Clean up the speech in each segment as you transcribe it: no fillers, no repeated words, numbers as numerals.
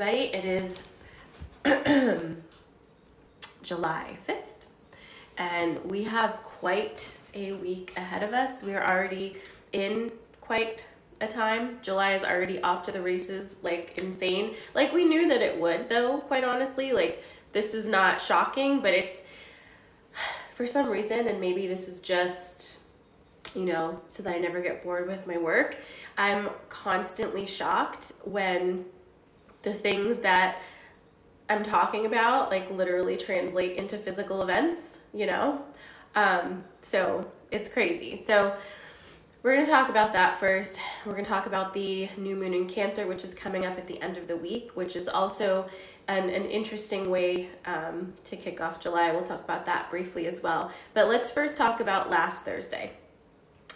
everybody. It is July 5th, and we have quite a week ahead of us. We are already in quite a time. July is already off to the races, like insane. Like we knew that it would, though, quite honestly. Like this is not shocking, but it's for some reason, and maybe this is just, so that I never get bored with my work. I'm constantly shocked when the things that I'm talking about like literally translate into physical events, so it's crazy. So we're going to talk about that first. We're going to talk about the new moon in Cancer, which is coming up at the end of the week, which is also an interesting way to kick off July. We'll talk about that briefly as well. But let's first talk about last Thursday.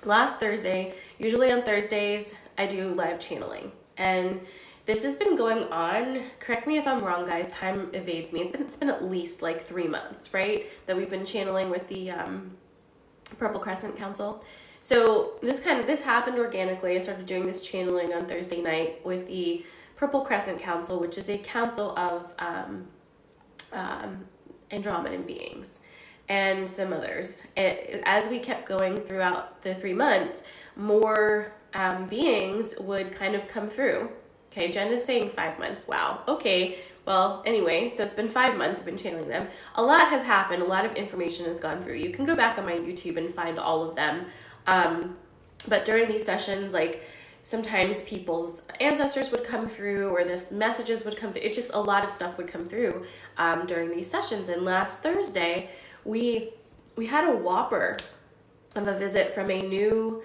Last Thursday, usually on Thursdays, I do live channeling. And this has been going on, correct me if I'm wrong, guys, time evades me. It's been at least like 3 months, right? That we've been channeling with the Purple Crescent Council. So this happened organically. I started doing this channeling on Thursday night with the Purple Crescent Council, which is a council of Andromedan beings and some others. As we kept going throughout the 3 months, more beings would kind of come through. Okay, Jen is saying 5 months. Wow. Okay. Well, anyway, so it's been 5 months I've been channeling them. A lot has happened. A lot of information has gone through. You can go back on my YouTube and find all of them. But during these sessions, like sometimes people's ancestors would come through or this messages would come through. It just a lot of stuff would come through during these sessions. And last Thursday, we had a whopper of a visit from a new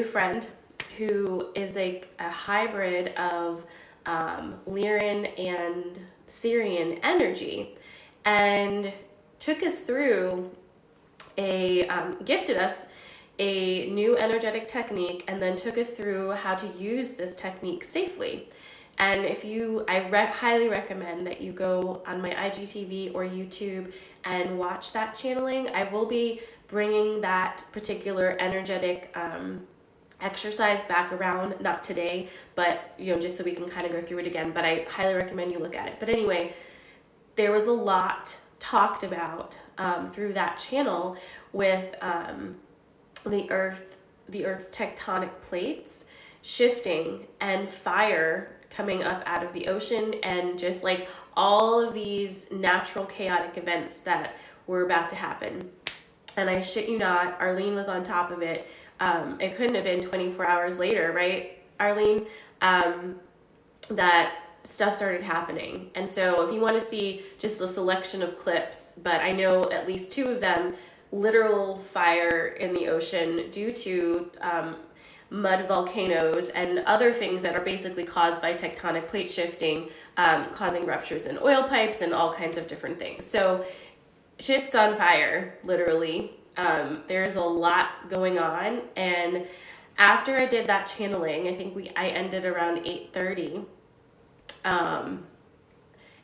friend who is a hybrid of Lyran and Syrian energy, and took us through gifted us a new energetic technique, and then took us through how to use this technique safely. And I highly recommend that you go on my IGTV or YouTube and watch that channeling. I will be bringing that particular energetic exercise back around, not today, but just so we can kind of go through it again. But I highly recommend you look at it. But anyway, there was a lot talked about through that channel with the Earth's tectonic plates shifting and fire coming up out of the ocean, and just like all of these natural chaotic events that were about to happen. And I shit you not, Arlene was on top of it. It couldn't have been 24 hours later, right, Arlene? That stuff started happening. And so if you want to see just a selection of clips, but I know at least 2 of them, literal fire in the ocean due to mud volcanoes and other things that are basically caused by tectonic plate shifting, causing ruptures in oil pipes and all kinds of different things. So shit's on fire, literally. There's a lot going on, and after I did that channeling, I think I ended around 8:30.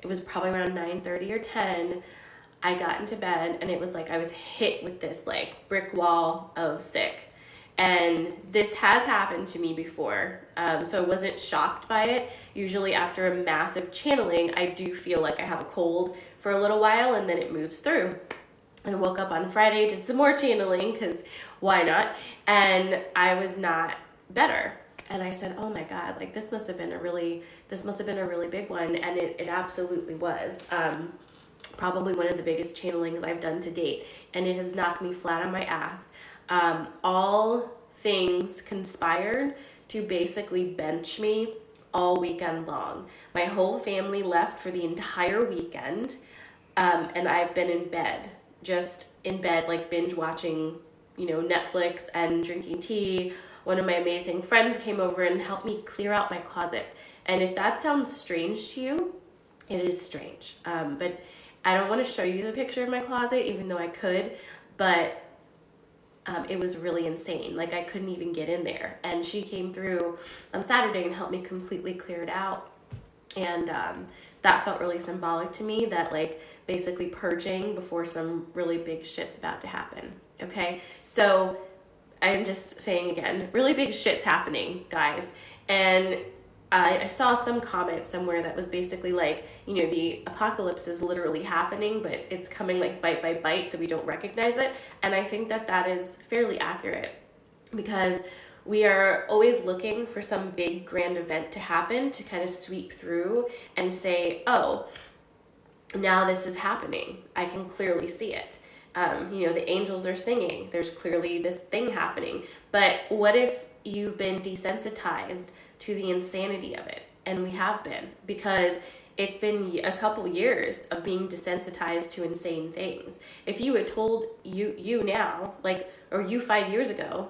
It was probably around 9:30 or 10. I got into bed, and it was like I was hit with this like brick wall of sick. And this has happened to me before, so I wasn't shocked by it. Usually after a massive channeling, I do feel like I have a cold for a little while, and then it moves through. I woke up on Friday, did some more channeling, because why not? And I was not better. And I said, oh my God, like this must have been a really big one. And it absolutely was. Probably one of the biggest channelings I've done to date. And it has knocked me flat on my ass. All things conspired to basically bench me all weekend long. My whole family left for the entire weekend. And I've been in bed. Just in bed, like binge watching, Netflix and drinking tea. One of my amazing friends came over and helped me clear out my closet. And if that sounds strange to you, it is strange. But I don't want to show you the picture of my closet, even though I could, but it was really insane. Like I couldn't even get in there. And she came through on Saturday and helped me completely clear it out. And that felt really symbolic to me, that like basically purging before some really big shit's about to happen. Okay, so I'm just saying again, really big shit's happening, guys. And I saw some comment somewhere that was basically like, the apocalypse is literally happening, but it's coming like bite by bite, so we don't recognize it. And I think that that is fairly accurate, because we are always looking for some big grand event to happen to kind of sweep through and say, oh, now this is happening. I can clearly see it. The angels are singing. There's clearly this thing happening. But what if you've been desensitized to the insanity of it? And we have been, because it's been a couple years of being desensitized to insane things. If you had told you now, or you 5 years ago,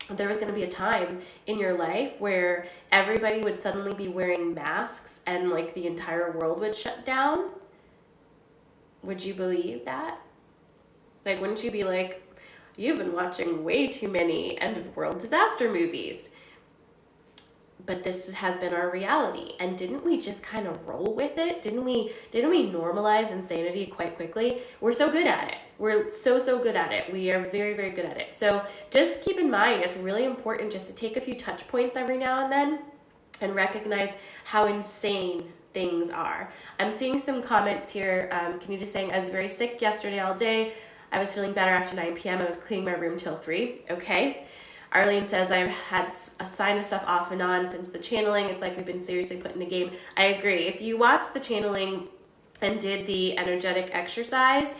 there was going to be a time in your life where everybody would suddenly be wearing masks and like the entire world would shut down, would you believe that? Like, wouldn't you be like, you've been watching way too many end of world disaster movies? But this has been our reality. And didn't we just kind of roll with it? Didn't we normalize insanity quite quickly? We're so good at it. We're so good at it. We are very, very good at it. So just keep in mind, it's really important just to take a few touch points every now and then and recognize how insane things are. I'm seeing some comments here. Kanita's saying, I was very sick yesterday all day. I was feeling better after 9 p.m. I was cleaning my room till 3. Okay. Arlene says, I've had a sinus stuff off and on since the channeling. It's like we've been seriously put in the game. I agree. If you watched the channeling and did the energetic exercise,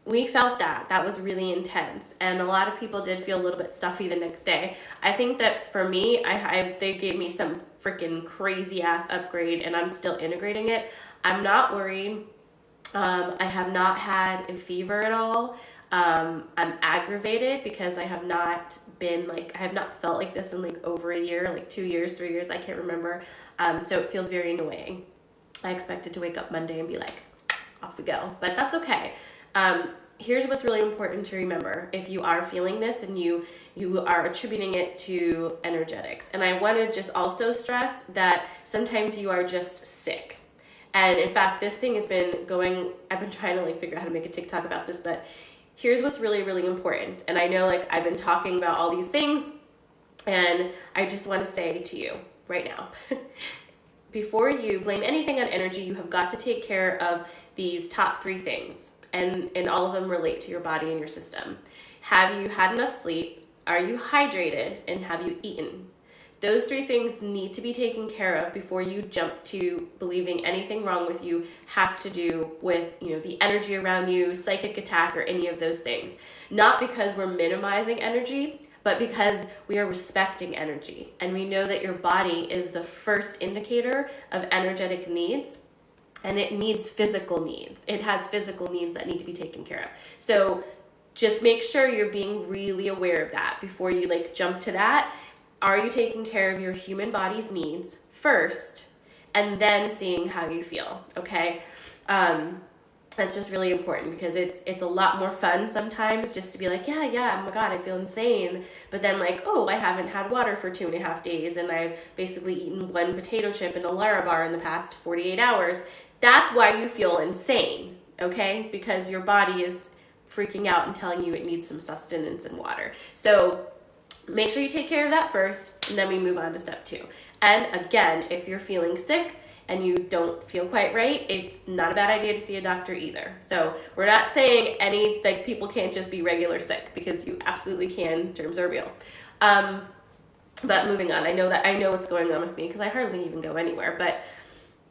we felt that. That was really intense. And a lot of people did feel a little bit stuffy the next day. I think that for me, they gave me some freaking crazy ass upgrade and I'm still integrating it. I'm not worried. I have not had a fever at all. I'm aggravated because I have not felt like this in like over a year, like 2 years, 3 years, I can't remember. So it feels very annoying. I expected to wake up Monday and be like, off we go, but that's okay. Here's what's really important to remember. If you are feeling this and you are attributing it to energetics, and I want to just also stress that sometimes you are just sick. And in fact, this thing has been going, I've been trying to figure out how to make a TikTok about this, but here's what's really, really important. And I know I've been talking about all these things, and I just want to say to you right now, before you blame anything on energy, you have got to take care of these top 3 things, and all of them relate to your body and your system. Have you had enough sleep? Are you hydrated? And have you eaten? Those 3 things need to be taken care of before you jump to believing anything wrong with you has to do with, the energy around you, psychic attack, or any of those things. Not because we're minimizing energy, but because we are respecting energy. And we know that your body is the first indicator of energetic needs, and it needs physical needs. It has physical needs that need to be taken care of. So just make sure you're being really aware of that before you jump to that. Are you taking care of your human body's needs first and then seeing how you feel? Okay. That's just really important, because it's a lot more fun sometimes just to be like, yeah, oh my God, I feel insane. But then I haven't had water for 2.5 days and I've basically eaten 1 potato chip and a Lara bar in the past 48 hours. That's why you feel insane, okay? Because your body is freaking out and telling you it needs some sustenance and water. So make sure you take care of that first, and then we move on to step 2. And again, if you're feeling sick and you don't feel quite right, it's not a bad idea to see a doctor either. So we're not saying people can't just be regular sick, because you absolutely can. Germs are real. But moving on, I know what's going on with me because I hardly even go anywhere, but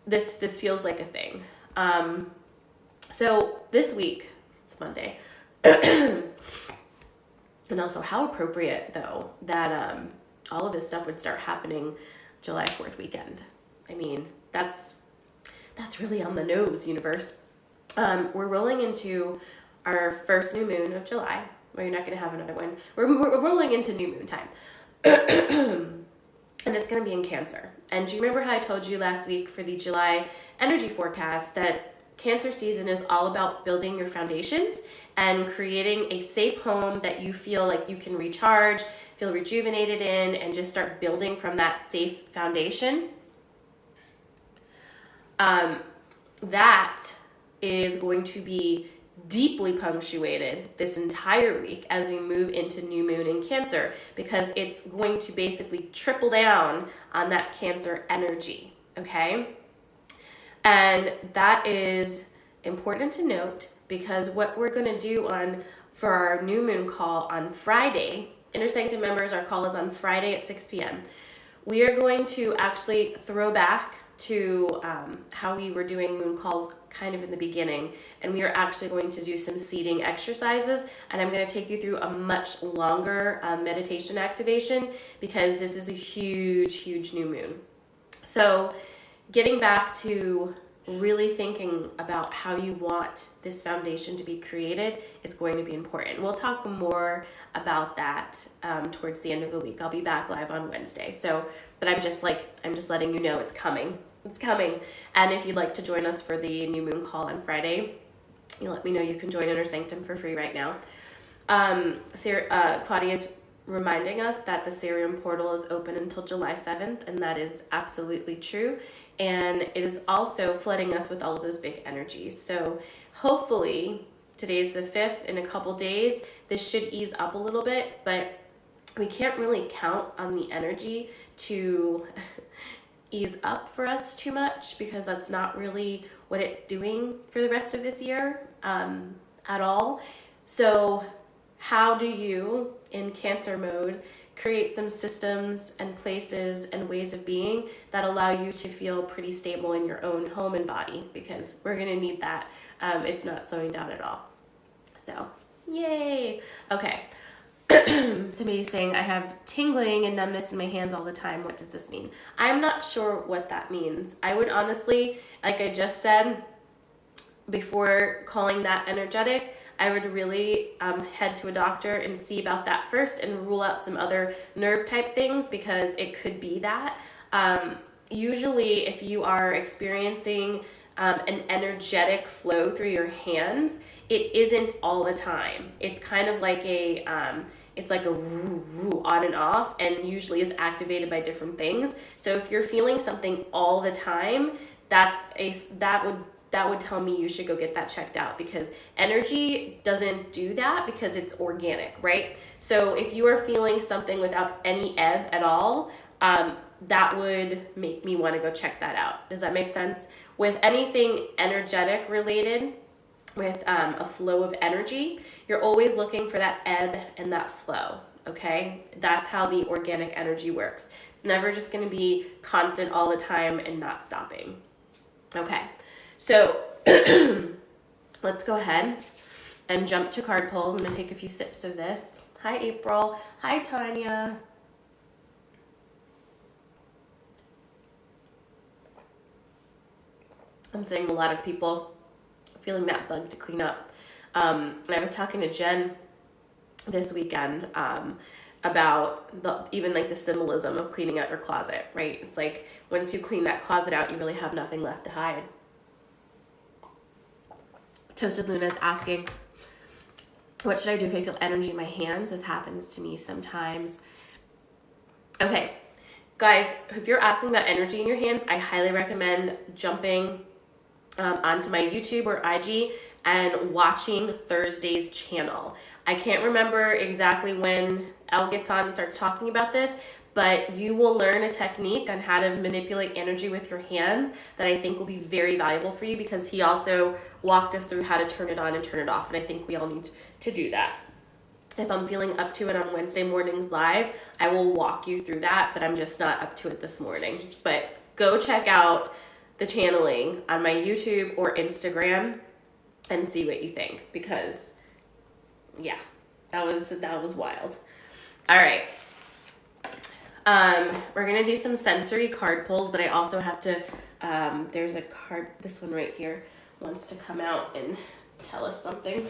this feels like a thing. So this week, it's Monday, and also how appropriate though that all of this stuff would start happening July 4th weekend. I mean, that's really on the nose, universe. We're rolling into our first new moon of July. Well, you're not going to have another one. We're rolling into new moon time. And it's going to be in Cancer. And do you remember how I told you last week for the July energy forecast that Cancer season is all about building your foundations and creating a safe home that you feel like you can recharge, feel rejuvenated in, and just start building from that safe foundation? That is going to be deeply punctuated this entire week as we move into new moon in Cancer, because it's going to basically triple down on that Cancer energy, okay? And that is important to note, because what we're going to do for our new moon call on Friday, Inner Sanctum members, our call is on Friday at 6 p.m. We are going to actually throw back to how we were doing moon calls kind of in the beginning, and we are actually going to do some seeding exercises, and I'm going to take you through a much longer meditation activation, because this is a huge new moon. So getting back to really thinking about how you want this foundation to be created is going to be important. We'll talk more about that towards the end of the week. I'll be back live on Wednesday. But I'm just letting you know it's coming. It's coming. And if you'd like to join us for the new moon call on Friday, you let me know. You can join Inner Sanctum for free right now. Claudia is reminding us that the Cerium portal is open until July 7th, and that is absolutely true. And it is also flooding us with all of those big energies. So hopefully, today's the 5th, in a couple days, this should ease up a little bit, but we can't really count on the energy to ease up for us too much, because that's not really what it's doing for the rest of this year at all. So how do you, in Cancer mode, create some systems and places and ways of being that allow you to feel pretty stable in your own home and body, because we're going to need that. It's not slowing down at all. So, yay. Okay. Somebody's saying, I have tingling and numbness in my hands all the time. What does this mean? I'm not sure what that means. I would honestly, like I just said, before calling that energetic, I would really head to a doctor and see about that first and rule out some other nerve type things, because it could be that. Usually if you are experiencing an energetic flow through your hands, it isn't all the time. It's kind of like it's like a woo woo on and off, and usually is activated by different things. So if you're feeling something all the time, that would tell me you should go get that checked out, because energy doesn't do that, because it's organic, right? So if you are feeling something without any ebb at all, that would make me want to go check that out. Does that make sense? With anything energetic related, with a flow of energy, you're always looking for that ebb and that flow, okay? That's how the organic energy works. It's never just going to be constant all the time and not stopping. Okay, so let's go ahead and jump to card pulls. I'm going to take a few sips of this. Hi, April. Hi, Tanya. I'm seeing a lot of people feeling that bug to clean up. And I was talking to Jen this weekend about even the symbolism of cleaning out your closet, right? It's like once you clean that closet out, you really have nothing left to hide. Toasted Luna is asking, what should I do if I feel energy in my hands? This happens to me sometimes. Okay, guys, if you're asking about energy in your hands, I highly recommend jumping onto my YouTube or IG and watching Thursday's channel. I can't remember exactly when Elle gets on and starts talking about this, but you will learn a technique on how to manipulate energy with your hands that I think will be very valuable for you, because he also walked us through how to turn it on and turn it off, and I think we all need to do that. If I'm feeling up to it on Wednesday mornings live, I will walk you through that, but I'm just not up to it this morning. But go check out the channeling on my YouTube or Instagram and see what you think, because yeah, that was wild. All right. We're going to do some sensory card pulls, but I also have to, there's a card, this one right here wants to come out and tell us something.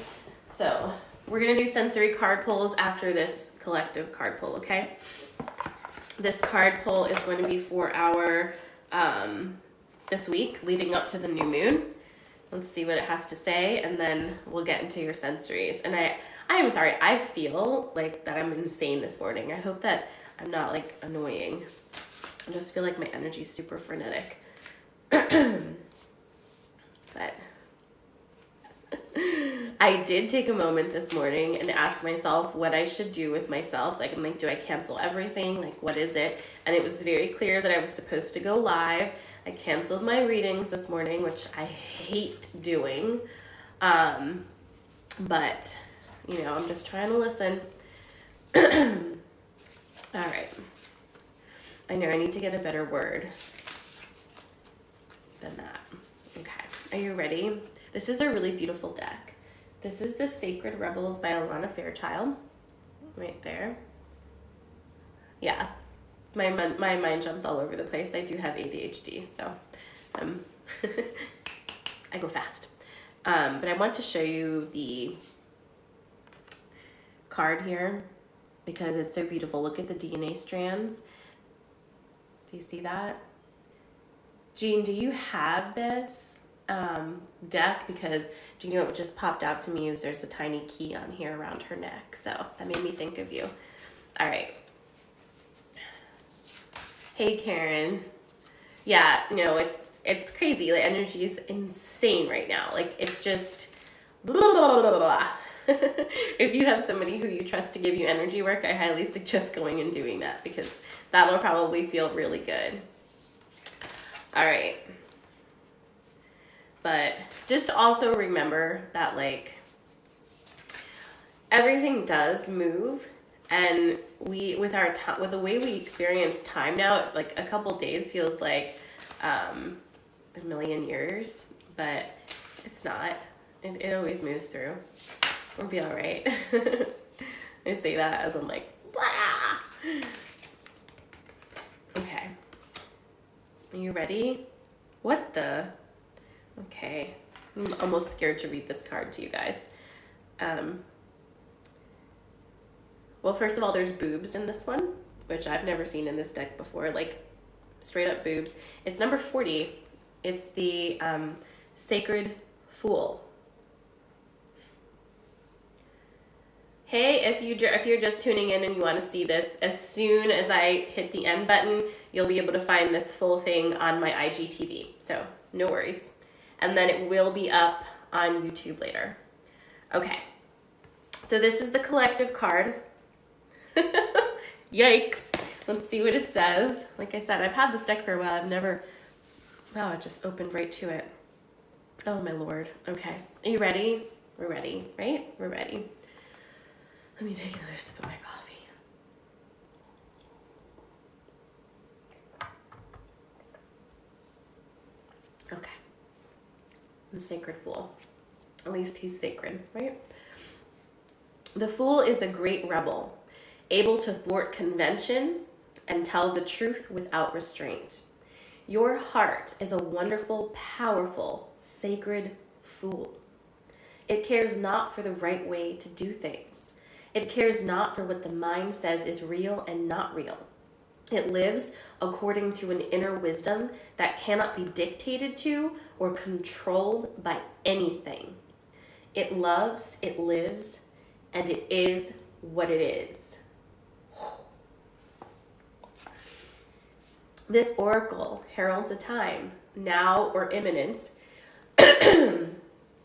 So we're going to do sensory card pulls after this collective card pull, okay? This card pull is going to be for our, this week leading up to the new moon. Let's see what it has to say, and then we'll get into your sensories. And I'm sorry, I feel like that I'm insane this morning. I hope that I'm not annoying. I just feel like my energy is super frenetic. But I did take a moment this morning and ask myself what I should do with myself. Like, I'm like, do I cancel everything? Like, what is it? And it was very clear that I was supposed to go live. I canceled my readings this morning, which I hate doing. But, you know, I'm just trying to listen. All right. I know I need to get a better word than that. Okay. Are you ready? This is a really beautiful deck. This is the Sacred Rebels by Alana Fairchild. Right there. Yeah. My mind jumps all over the place. I do have ADHD, so I go fast. But I want to show you the card here because it's so beautiful. Look at the DNA strands. Do you see that? Jean, do you have this deck? Because do you know what just popped out to me is there's a tiny key on here around her neck. So that made me think of you. All right. Hey, Karen. Yeah, no, it's crazy. The energy is insane right now. Like, it's just blah, blah, blah, blah. If you have somebody who you trust to give you energy work, I highly suggest going and doing that because that'll probably feel really good. All right. But just also remember that, like, everything does move, and we, with the way we experience time now, like a couple days feels like a million years, but it's not. It always moves through. We'll be all right. I say that as I'm like, blah. Okay. Are you ready? What the? Okay. I'm almost scared to read this card to you guys. Well, first of all, there's boobs in this one, which I've never seen in this deck before. Like, straight up boobs. It's number 40. It's the Sacred Fool. Hey, if you're just tuning in and you want to see this, as soon as I hit the end button, you'll be able to find this full thing on my IGTV. So no worries. And then it will be up on YouTube later. Okay. So this is the collective card. Yikes. Let's see what it says. Like I said, I've had this deck for a while. I've never... Wow, it just opened right to it. Oh, my Lord. Okay. Are you ready? We're ready, right? We're ready. Let me take another sip of my coffee. Okay. The Sacred Fool. At least he's sacred, right? The Fool is a great rebel, able to thwart convention and tell the truth without restraint. Your heart is a wonderful, powerful, sacred fool. It cares not for the right way to do things. It cares not for what the mind says is real and not real. It lives according to an inner wisdom that cannot be dictated to or controlled by anything. It loves, it lives, and it is what it is. This oracle heralds a time, now or imminent,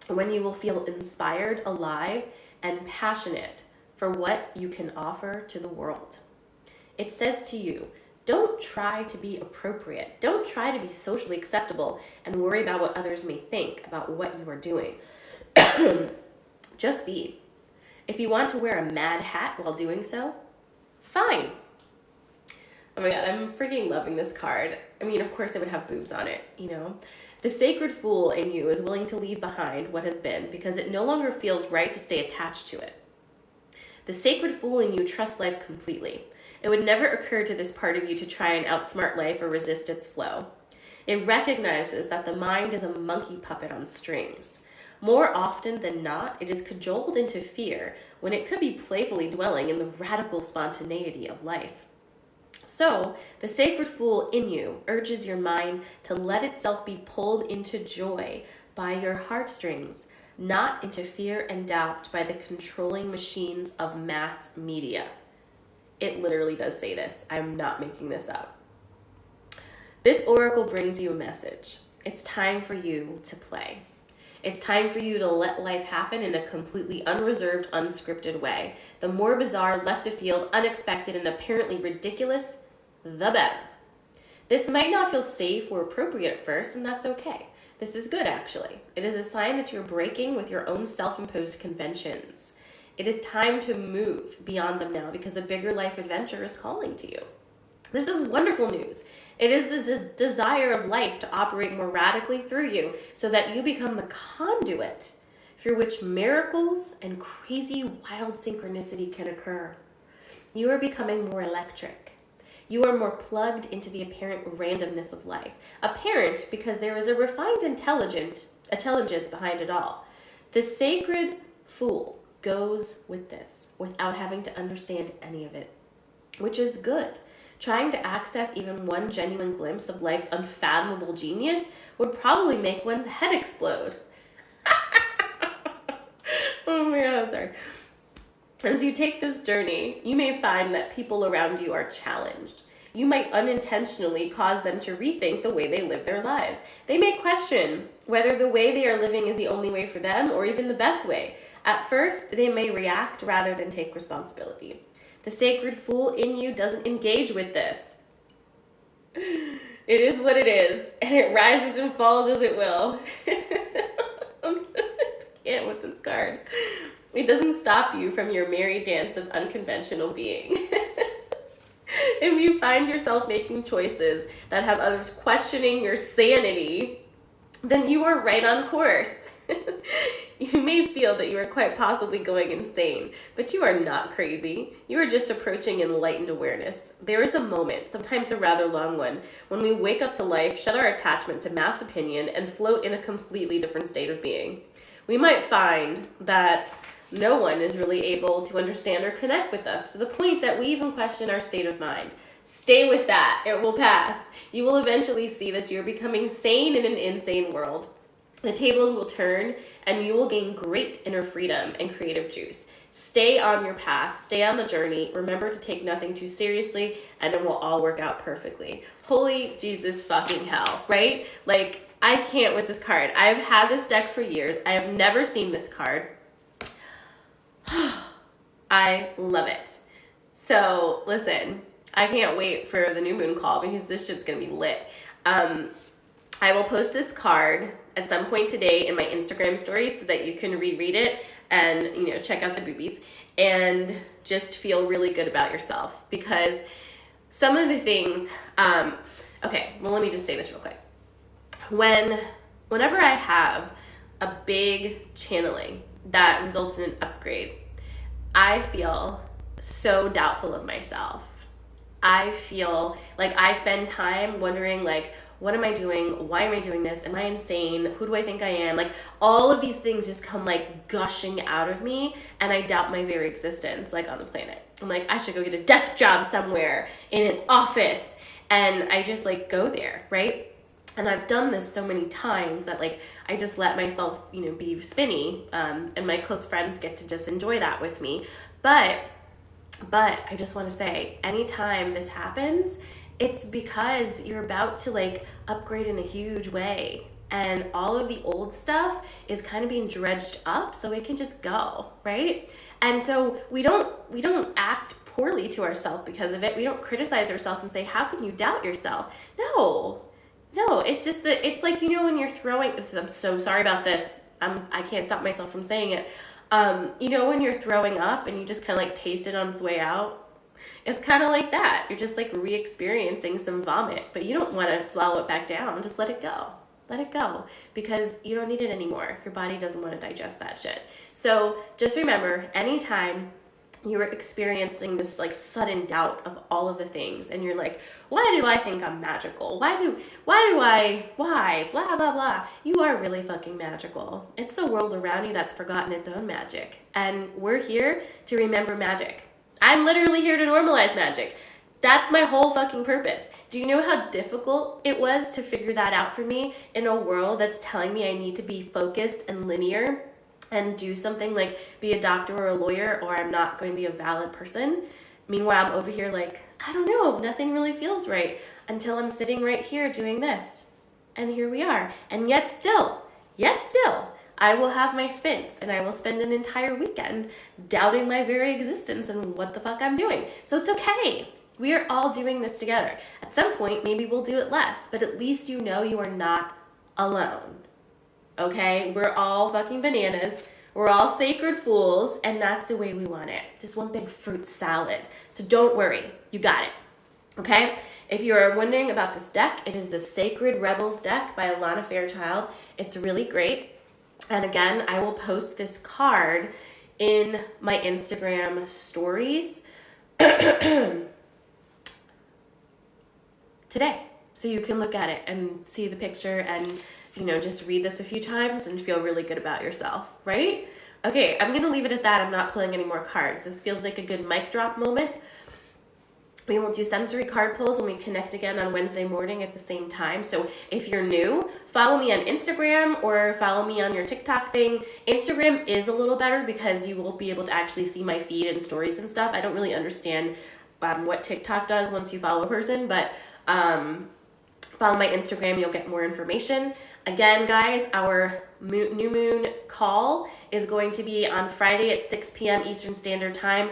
when you will feel inspired, alive, and passionate for what you can offer to the world. It says to you, don't try to be appropriate. Don't try to be socially acceptable and worry about what others may think about what you are doing. Just be. If you want to wear a mad hat while doing so, fine. Oh my God, I'm freaking loving this card. I mean, of course it would have boobs on it, you know? The Sacred Fool in you is willing to leave behind what has been because it no longer feels right to stay attached to it. The Sacred Fool in you trusts life completely. It would never occur to this part of you to try and outsmart life or resist its flow. It recognizes that the mind is a monkey puppet on strings. More often than not, it is cajoled into fear when it could be playfully dwelling in the radical spontaneity of life. So, the Sacred Fool in you urges your mind to let itself be pulled into joy by your heartstrings, not into fear and doubt by the controlling machines of mass media. It literally does say this. I'm not making this up. This oracle brings you a message. It's time for you to play. It's time for you to let life happen in a completely unreserved, unscripted way. The more bizarre, left of field, unexpected, and apparently ridiculous, the better. This might not feel safe or appropriate at first, and that's okay. This is good, actually. It is a sign that you're breaking with your own self-imposed conventions. It is time to move beyond them now because a bigger life adventure is calling to you. This is wonderful news. It is the desire of life to operate more radically through you so that you become the conduit through which miracles and crazy wild synchronicity can occur. You are becoming more electric. You are more plugged into the apparent randomness of life. Apparent because there is a refined intelligence behind it all. The sacred fool goes with this without having to understand any of it, which is good. Trying to access even one genuine glimpse of life's unfathomable genius would probably make one's head explode. Oh my God, I'm sorry. As you take this journey, you may find that people around you are challenged. You might unintentionally cause them to rethink the way they live their lives. They may question whether the way they are living is the only way for them or even the best way. At first, they may react rather than take responsibility. The sacred fool in you doesn't engage with this. It is what it is, and it rises and falls as it will. I can't with this card. It doesn't stop you from your merry dance of unconventional being. If you find yourself making choices that have others questioning your sanity, then you are right on course. You may feel that you are quite possibly going insane, but you are not crazy. You are just approaching enlightened awareness. There is a moment, sometimes a rather long one, when we wake up to life, shed our attachment to mass opinion, and float in a completely different state of being. We might find that no one is really able to understand or connect with us to the point that we even question our state of mind. Stay with that. It will pass. You will eventually see that you're becoming sane in an insane world. The tables will turn and you will gain great inner freedom and creative juice. Stay on your path, stay on the journey, remember to take nothing too seriously, and it will all work out perfectly. Holy Jesus fucking hell, right? Like, I can't with this card. I've had this deck for years. I have never seen this card. I love it. So, listen, I can't wait for the new moon call because this shit's gonna be lit. I will post this card at some point today in my Instagram stories so that you can reread it and, check out the boobies and just feel really good about yourself. Because some of the things, okay, well, let me just say this real quick. Whenever I have a big channeling that results in an upgrade, I feel so doubtful of myself. I feel like I spend time wondering, like, what am I doing? Why am I doing this? Am I insane? Who do I think I am? Like, all of these things just come like gushing out of me, and I doubt my very existence, like, on the planet. I'm like, I should go get a desk job somewhere in an office, and I just like go there, right? And I've done this so many times that like I just let myself, be spinny, and my close friends get to just enjoy that with me. But I just want to say, anytime this happens, it's because you're about to like upgrade in a huge way, and all of the old stuff is kind of being dredged up so it can just go, right? And so we don't act poorly to ourselves because of it. We don't criticize ourselves and say, how can you doubt yourself? No, it's just that it's like, when you're throwing this, I'm so sorry about this. I can't stop myself from saying it. When you're throwing up and you just kind of like taste it on its way out, it's kind of like that. You're just like re-experiencing some vomit, but you don't want to swallow it back down. Just let it go. Let it go, because you don't need it anymore. Your body doesn't want to digest that shit. So just remember, anytime you're experiencing this like sudden doubt of all of the things, and you're like, why do I think I'm magical? Why, blah, blah, blah. You are really fucking magical. It's the world around you that's forgotten its own magic. And we're here to remember magic. I'm literally here to normalize magic. That's my whole fucking purpose. Do you know how difficult it was to figure that out for me in a world that's telling me I need to be focused and linear and do something like be a doctor or a lawyer, or I'm not going to be a valid person? Meanwhile, I'm over here like, I don't know, nothing really feels right until I'm sitting right here doing this. And here we are. And yet still, I will have my spins and I will spend an entire weekend doubting my very existence and what the fuck I'm doing. So it's okay. We are all doing this together. At some point, maybe we'll do it less, but at least you know you are not alone. Okay? We're all fucking bananas. We're all sacred fools, and that's the way we want it. Just one big fruit salad. So don't worry. You got it. Okay? If you are wondering about this deck, it is the Sacred Rebels deck by Alana Fairchild. It's really great. And again, I will post this card in my Instagram stories today. So you can look at it and see the picture and, just read this a few times and feel really good about yourself, right? Okay, I'm going to leave it at that. I'm not pulling any more cards. This feels like a good mic drop moment. We will do sensory card pulls when we connect again on Wednesday morning at the same time. So if you're new, follow me on Instagram or follow me on your TikTok thing. Instagram is a little better because you will be able to actually see my feed and stories and stuff. I don't really understand what TikTok does once you follow a person, but follow my Instagram, you'll get more information. Again, guys, our new moon call is going to be on Friday at 6 p.m. Eastern Standard Time.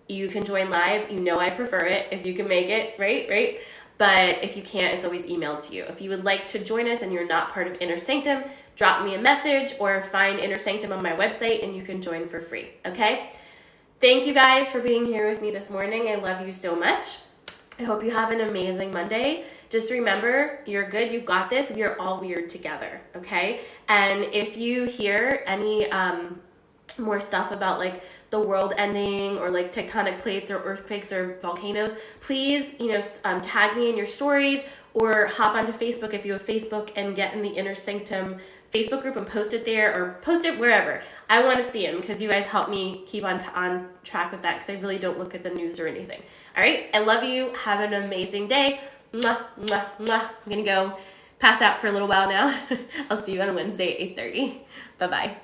You can join live. I prefer it if you can make it, right? But if you can't, it's always emailed to you. If you would like to join us and you're not part of Inner Sanctum, drop me a message or find Inner Sanctum on my website and you can join for free, okay? Thank you guys for being here with me this morning. I love you so much. I hope you have an amazing Monday. Just remember, you're good, you got this, we are all weird together, okay? And if you hear any more stuff about like the world ending or like tectonic plates or earthquakes or volcanoes, please, tag me in your stories or hop onto Facebook if you have Facebook and get in the Inner Sanctum Facebook group and post it there or post it wherever. I want to see them because you guys help me keep on track with that because I really don't look at the news or anything. All right, I love you. Have an amazing day. Mwah, mwah, mwah. I'm going to go pass out for a little while now. I'll see you on Wednesday at 8:30. Bye-bye.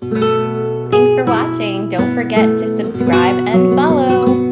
Thanks for watching. Don't forget to subscribe and follow.